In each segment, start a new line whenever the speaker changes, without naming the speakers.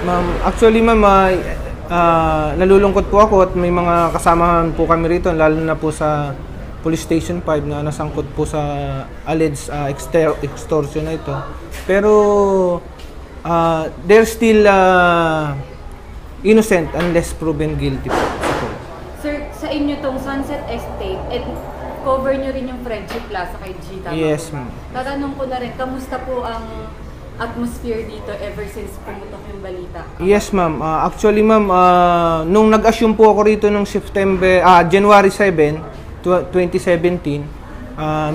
Ma'am, actually ma'am, nalulungkot po ako at may mga kasamahan po kami rito, lalo na po sa Police Station 5 na nasangkot po sa alleged extortion na ito. Pero they're still innocent unless proven guilty po.
Sir, sa inyo tong Sunset Estate, cover nyo rin yung Friendship Plaza kay G, tama?
Yes, ma'am.
Tatanong ko na rin, kamusta po ang atmosphere dito ever since pumutok yung balita?
Yes, ma'am. Actually, ma'am, nung nag-assume po ako rito nung January 7, 2017,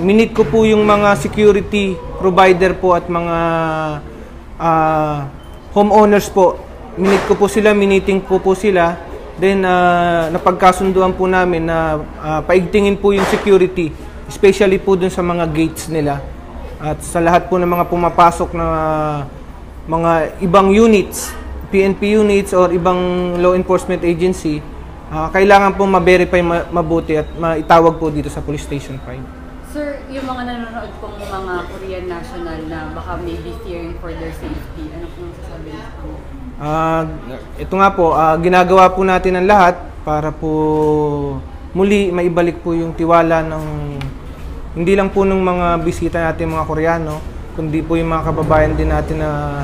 minute ko po yung mga security provider po at mga homeowners po. Minute ko po sila, miniting ko po sila. Then, napagkasunduan po namin na paigtingin po yung security, especially po dun sa mga gates nila. At sa lahat po ng mga pumapasok na mga ibang units, PNP units or ibang law enforcement agency, kailangan po ma-verify mabuti at maitawag po dito sa Police Station 5.
Sir, yung mga nanonood pong mga Korean national na baka maybe fearing for their safety, ano pong sasabihin sa kanila?
Ito nga po, ginagawa po natin ang lahat para po muli maibalik po yung tiwala ng hindi lang po ng mga bisita natin mga Koreano, kundi po yung mga kababayan din natin na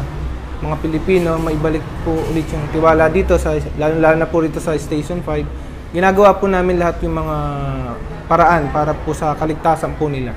mga Pilipino, maibalik po ulit yung tiwala dito, lalo na po rito sa Station 5. Ginagawa po namin lahat yung mga paraan para po sa kaligtasan po nila.